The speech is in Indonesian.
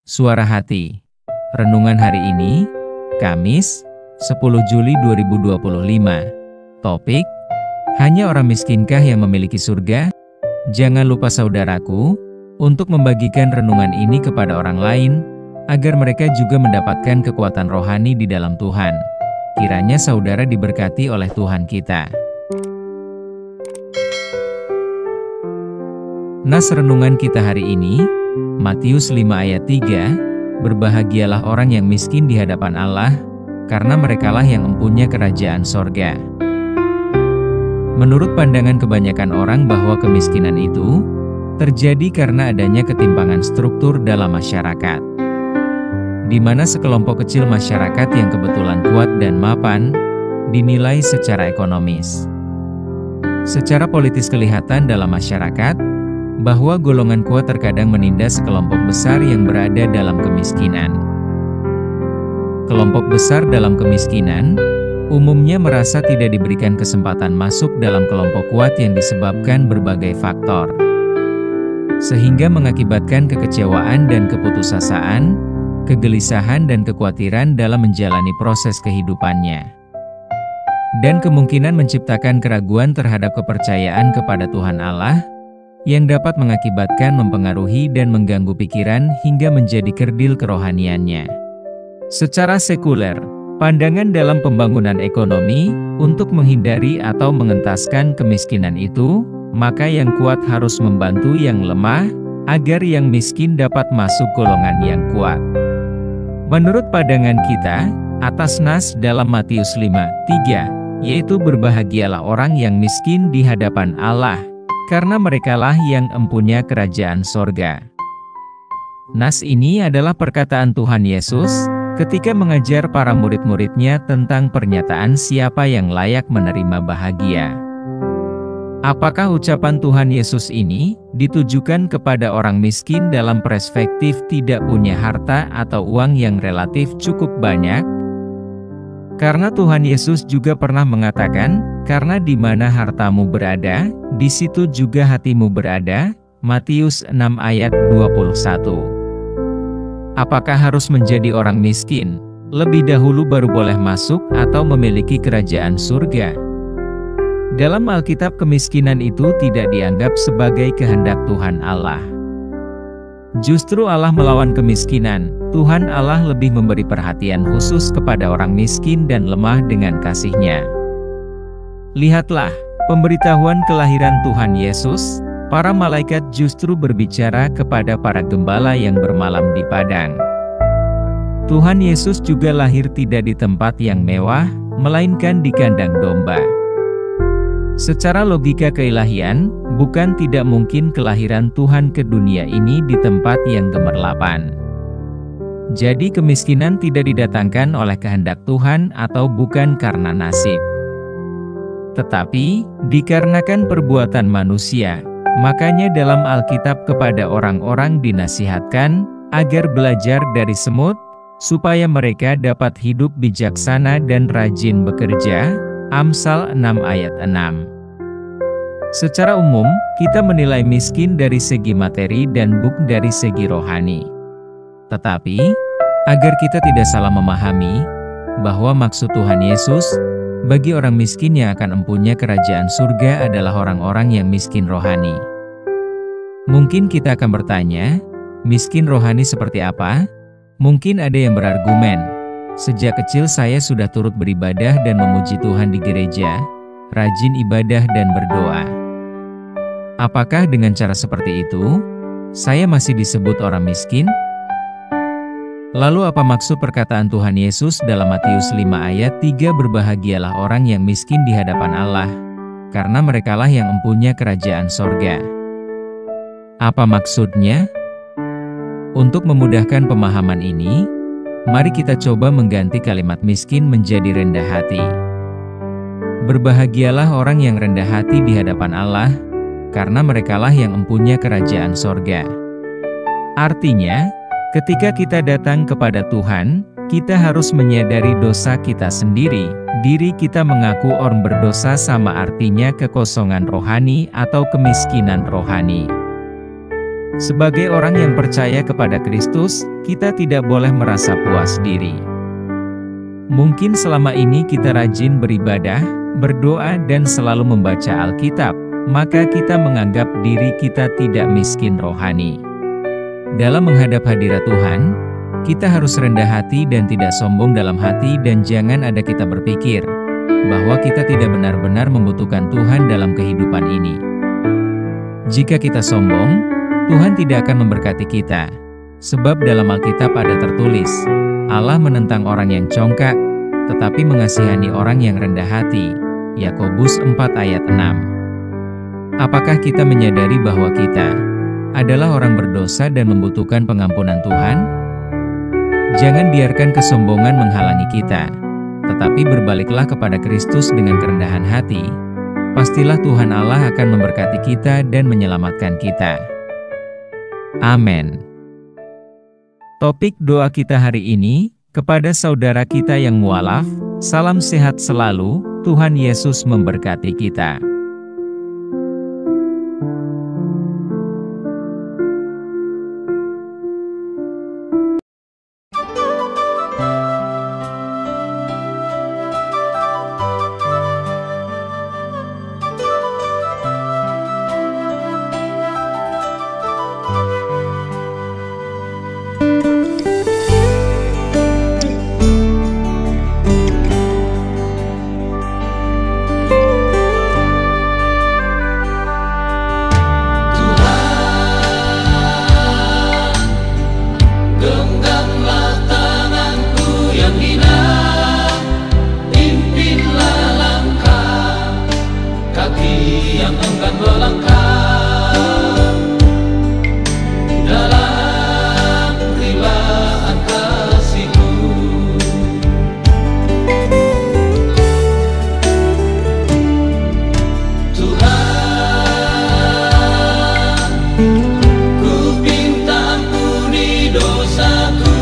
Suara Hati. Renungan hari ini, Kamis, 10 Juli 2025. Topik, hanya orang miskinkah yang memiliki surga? Jangan lupa saudaraku, untuk membagikan renungan ini kepada orang lain, agar mereka juga mendapatkan kekuatan rohani di dalam Tuhan. Kiranya saudara diberkati oleh Tuhan kita. Nas renungan kita hari ini, Matius 5 ayat 3, berbahagialah orang yang miskin di hadapan Allah, karena merekalah yang empunya kerajaan sorga. Menurut pandangan kebanyakan orang bahwa kemiskinan itu terjadi karena adanya ketimpangan struktur dalam masyarakat, di mana sekelompok kecil masyarakat yang kebetulan kuat dan mapan, dinilai secara ekonomis. Secara politis kelihatan dalam masyarakat, bahwa golongan kuat terkadang menindas sekelompok besar yang berada dalam kemiskinan. Kelompok besar dalam kemiskinan umumnya merasa tidak diberikan kesempatan masuk dalam kelompok kuat yang disebabkan berbagai faktor, sehingga mengakibatkan kekecewaan dan keputusasaan, kegelisahan dan kekhawatiran dalam menjalani proses kehidupannya, dan kemungkinan menciptakan keraguan terhadap kepercayaan kepada Tuhan Allah, yang dapat mengakibatkan mempengaruhi dan mengganggu pikiran hingga menjadi kerdil kerohaniannya. Secara sekuler, pandangan dalam pembangunan ekonomi untuk menghindari atau mengentaskan kemiskinan itu, maka yang kuat harus membantu yang lemah, agar yang miskin dapat masuk golongan yang kuat. Menurut pandangan kita, atas nas dalam Matius 5:3, yaitu berbahagialah orang yang miskin di hadapan Allah, karena merekalah yang empunya kerajaan sorga. Nas ini adalah perkataan Tuhan Yesus ketika mengajar para murid-muridnya tentang pernyataan siapa yang layak menerima bahagia. Apakah ucapan Tuhan Yesus ini ditujukan kepada orang miskin dalam perspektif tidak punya harta atau uang yang relatif cukup banyak? Karena Tuhan Yesus juga pernah mengatakan, karena di mana hartamu berada, di situ juga hatimu berada, Matius 6 ayat 21. Apakah harus menjadi orang miskin lebih dahulu baru boleh masuk atau memiliki kerajaan surga? Dalam Alkitab, kemiskinan itu tidak dianggap sebagai kehendak Tuhan Allah. Justru Allah melawan kemiskinan. Tuhan Allah lebih memberi perhatian khusus kepada orang miskin dan lemah dengan kasih-Nya. Lihatlah, pemberitahuan kelahiran Tuhan Yesus, para malaikat justru berbicara kepada para gembala yang bermalam di padang. Tuhan Yesus juga lahir tidak di tempat yang mewah, melainkan di kandang domba. Secara logika keilahian, bukan tidak mungkin kelahiran Tuhan ke dunia ini di tempat yang gemerlapan. Jadi kemiskinan tidak didatangkan oleh kehendak Tuhan atau bukan karena nasib, tetapi dikarenakan perbuatan manusia. Makanya dalam Alkitab kepada orang-orang dinasihatkan agar belajar dari semut, supaya mereka dapat hidup bijaksana dan rajin bekerja. Amsal 6 ayat 6. Secara umum, kita menilai miskin dari segi materi dan bukan dari segi rohani. Tetapi, agar kita tidak salah memahami bahwa maksud Tuhan Yesus bagi orang miskin yang akan empunya kerajaan surga adalah orang-orang yang miskin rohani. Mungkin kita akan bertanya, miskin rohani seperti apa? Mungkin ada yang berargumen, sejak kecil saya sudah turut beribadah dan memuji Tuhan di gereja, rajin ibadah dan berdoa. Apakah dengan cara seperti itu, saya masih disebut orang miskin? Lalu apa maksud perkataan Tuhan Yesus dalam Matius 5 ayat 3, berbahagialah orang yang miskin di hadapan Allah, karena merekalah yang empunya kerajaan sorga? Apa maksudnya? Untuk memudahkan pemahaman ini, mari kita coba mengganti kalimat miskin menjadi rendah hati. Berbahagialah orang yang rendah hati di hadapan Allah, karena merekalah yang empunya kerajaan sorga. Artinya, ketika kita datang kepada Tuhan, kita harus menyadari dosa kita sendiri. Diri kita mengaku orang berdosa sama artinya kekosongan rohani atau kemiskinan rohani. Sebagai orang yang percaya kepada Kristus, kita tidak boleh merasa puas diri. Mungkin selama ini kita rajin beribadah, berdoa dan selalu membaca Alkitab, maka kita menganggap diri kita tidak miskin rohani. Dalam menghadap hadirat Tuhan, kita harus rendah hati dan tidak sombong dalam hati, dan jangan ada kita berpikir bahwa kita tidak benar-benar membutuhkan Tuhan dalam kehidupan ini. Jika kita sombong, Tuhan tidak akan memberkati kita. Sebab dalam Alkitab ada tertulis, Allah menentang orang yang congkak, tetapi mengasihani orang yang rendah hati. Yakobus 4 ayat 6. Apakah kita menyadari bahwa kita adalah orang berdosa dan membutuhkan pengampunan Tuhan? Jangan biarkan kesombongan menghalangi kita, tetapi berbaliklah kepada Kristus dengan kerendahan hati. Pastilah Tuhan Allah akan memberkati kita dan menyelamatkan kita. Amin. Topik doa kita hari ini, kepada saudara kita yang mualaf, salam sehat selalu, Tuhan Yesus memberkati kita. Ku pinta ampuni dosaku.